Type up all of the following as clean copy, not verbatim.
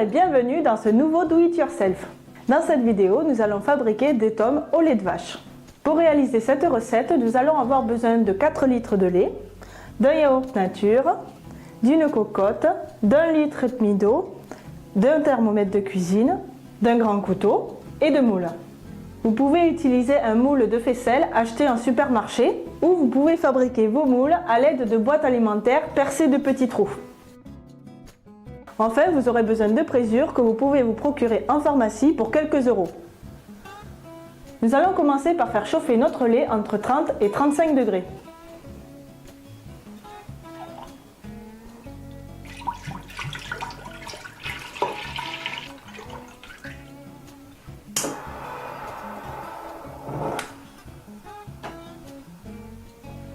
et bienvenue dans ce nouveau Do It Yourself. Dans cette vidéo, nous allons fabriquer des tomes au lait de vache. Pour réaliser cette recette, nous allons avoir besoin de 4 litres de lait, d'un yaourt nature, d'une cocotte, d'un litre et demi d'eau, d'un thermomètre de cuisine, d'un grand couteau et de moules. Vous pouvez utiliser un moule de faisselle acheté en supermarché ou vous pouvez fabriquer vos moules à l'aide de boîtes alimentaires percées de petits trous. Enfin, vous aurez besoin de présure que vous pouvez vous procurer en pharmacie pour quelques euros. Nous allons commencer par faire chauffer notre lait entre 30 et 35 degrés.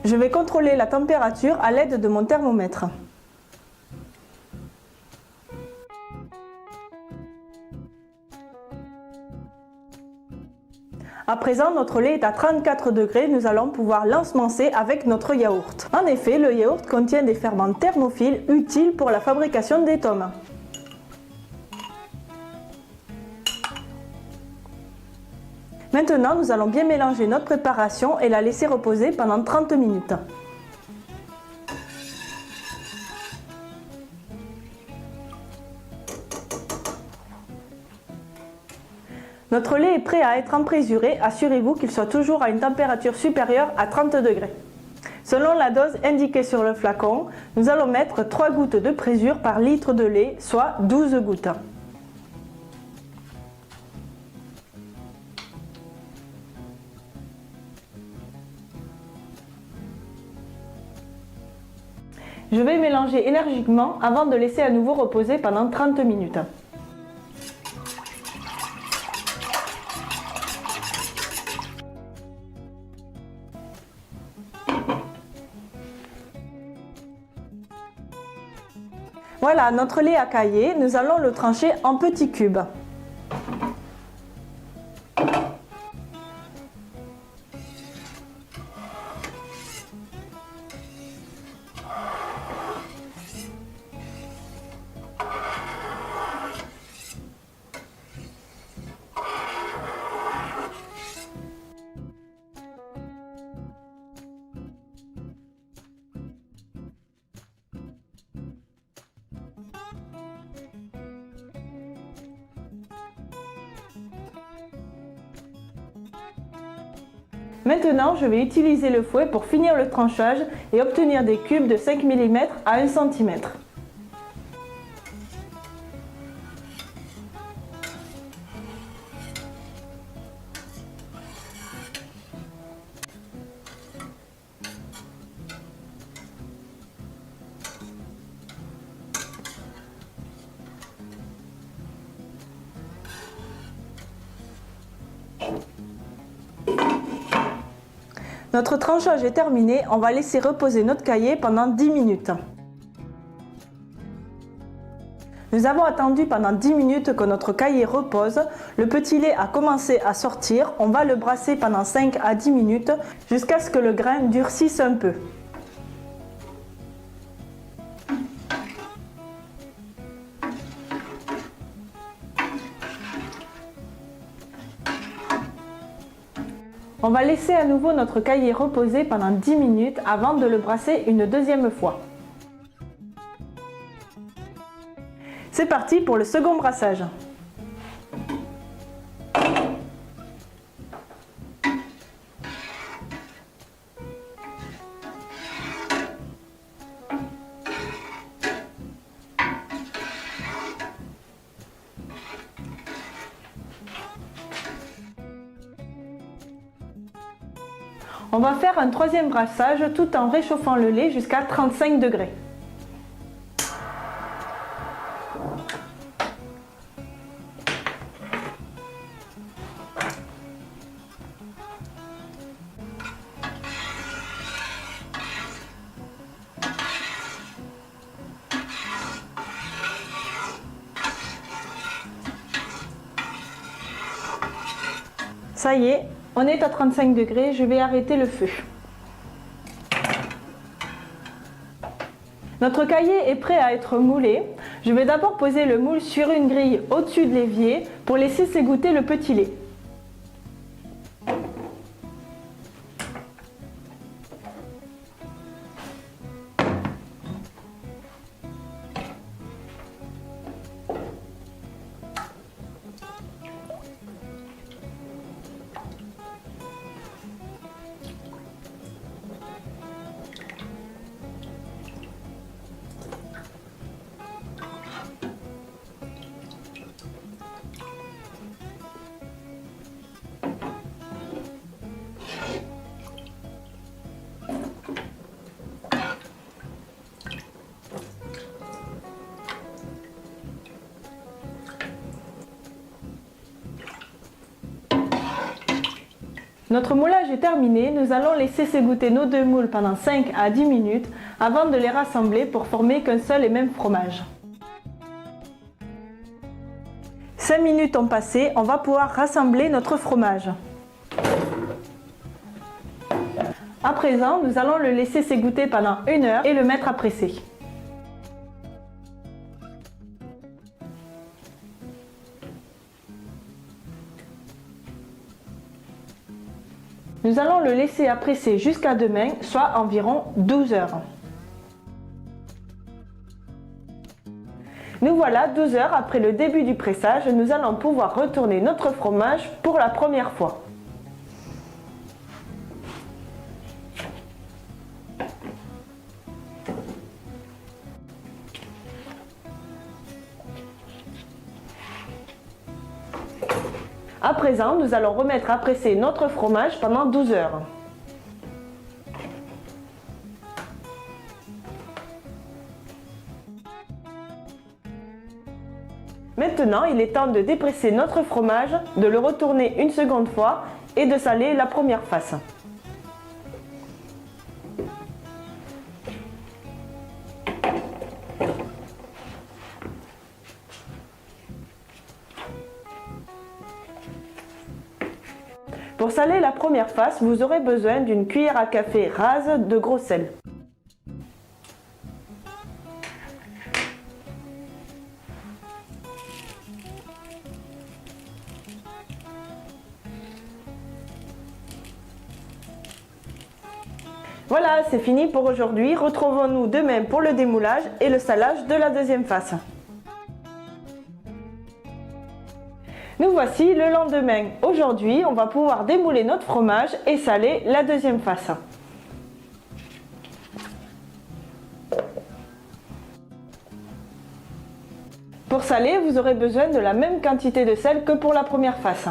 Je vais contrôler la température à l'aide de mon thermomètre. À présent, notre lait est à 34 degrés, nous allons pouvoir l'ensemencer avec notre yaourt. En effet, le yaourt contient des ferments thermophiles utiles pour la fabrication des tomes. Maintenant, nous allons bien mélanger notre préparation et la laisser reposer pendant 30 minutes. Notre lait est prêt à être emprésuré, assurez-vous qu'il soit toujours à une température supérieure à 30 degrés. Selon la dose indiquée sur le flacon, nous allons mettre 3 gouttes de présure par litre de lait, soit 12 gouttes. Je vais mélanger énergiquement avant de laisser à nouveau reposer pendant 30 minutes. Voilà, notre lait a caillé, nous allons le trancher en petits cubes. Maintenant, je vais utiliser le fouet pour finir le tranchage et obtenir des cubes de 5 mm à 1 cm. Notre tranchage est terminé, on va laisser reposer notre cahier pendant 10 minutes. Nous avons attendu pendant 10 minutes que notre cahier repose. Le petit lait a commencé à sortir, on va le brasser pendant 5 à 10 minutes jusqu'à ce que le grain durcisse un peu. On va laisser à nouveau notre cahier reposer pendant 10 minutes avant de le brasser une deuxième fois. C'est parti pour le second brassage. On va faire un troisième brassage tout en réchauffant le lait jusqu'à 35 degrés. Ça y est, on est à 35 degrés, je vais arrêter le feu. Notre cahier est prêt à être moulé. Je vais d'abord poser le moule sur une grille au-dessus de l'évier pour laisser s'égoutter le petit lait. Notre moulage est terminé, nous allons laisser s'égoutter nos deux moules pendant 5 à 10 minutes avant de les rassembler pour former qu'un seul et même fromage. 5 minutes ont passé, on va pouvoir rassembler notre fromage. À présent, nous allons le laisser s'égoutter pendant 1 heure et le mettre à presser. Nous allons le laisser à presser jusqu'à demain, soit environ 12 heures. Nous voilà 12 heures après le début du pressage, nous allons pouvoir retourner notre fromage pour la première fois. À présent, nous allons remettre à presser notre fromage pendant 12 heures. Maintenant, il est temps de dépresser notre fromage, de le retourner une seconde fois et de saler la première face. Pour saler la première face, vous aurez besoin d'une cuillère à café rase de gros sel. Voilà, c'est fini pour aujourd'hui. Retrouvons-nous demain pour le démoulage et le salage de la deuxième face. Nous voici le lendemain. Aujourd'hui, on va pouvoir démouler notre fromage et saler la deuxième face. Pour saler, vous aurez besoin de la même quantité de sel que pour la première face.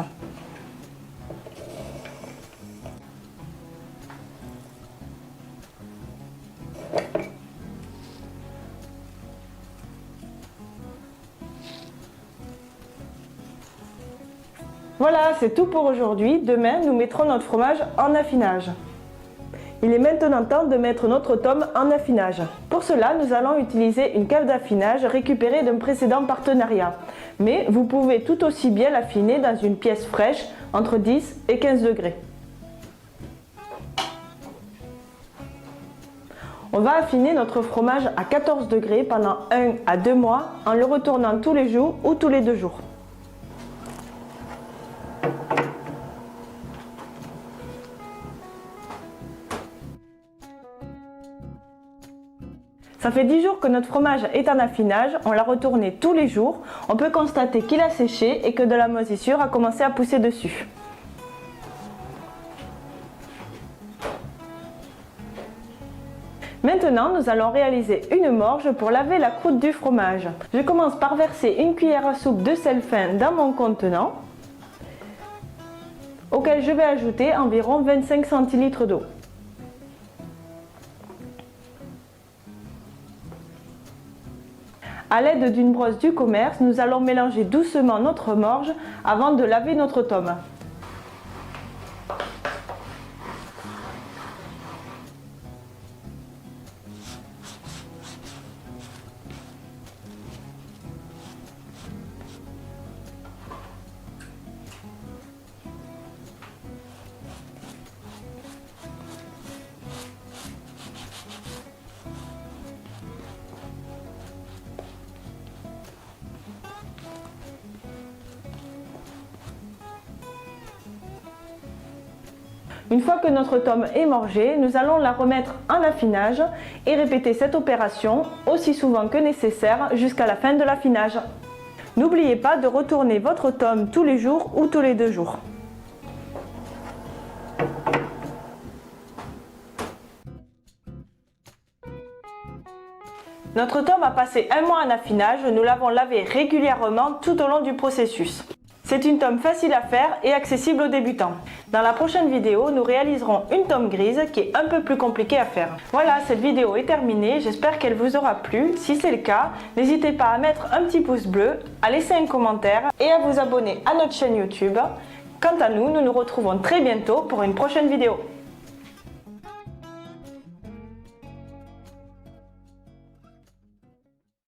Voilà, c'est tout pour aujourd'hui. Demain, nous mettrons notre fromage en affinage. Il est maintenant temps de mettre notre tome en affinage. Pour cela, nous allons utiliser une cave d'affinage récupérée d'un précédent partenariat. Mais vous pouvez tout aussi bien l'affiner dans une pièce fraîche entre 10 et 15 degrés. On va affiner notre fromage à 14 degrés pendant 1 à 2 mois en le retournant tous les jours ou tous les 2 jours. Ça fait 10 jours que notre fromage est en affinage, on l'a retourné tous les jours. On peut constater qu'il a séché et que de la moisissure a commencé à pousser dessus. Maintenant, nous allons réaliser une morge pour laver la croûte du fromage. Je commence par verser une cuillère à soupe de sel fin dans mon contenant, auquel je vais ajouter environ 25 centilitres d'eau. A l'aide d'une brosse du commerce, nous allons mélanger doucement notre morge avant de laver notre tome. Une fois que notre tome est morgée, nous allons la remettre en affinage et répéter cette opération aussi souvent que nécessaire jusqu'à la fin de l'affinage. N'oubliez pas de retourner votre tome tous les jours ou tous les 2 jours. Notre tome a passé 1 mois en affinage, nous l'avons lavé régulièrement tout au long du processus. C'est une tome facile à faire et accessible aux débutants. Dans la prochaine vidéo, nous réaliserons une tome grise qui est un peu plus compliquée à faire. Voilà, cette vidéo est terminée, j'espère qu'elle vous aura plu. Si c'est le cas, n'hésitez pas à mettre un petit pouce bleu, à laisser un commentaire et à vous abonner à notre chaîne YouTube. Quant à nous, nous nous retrouvons très bientôt pour une prochaine vidéo.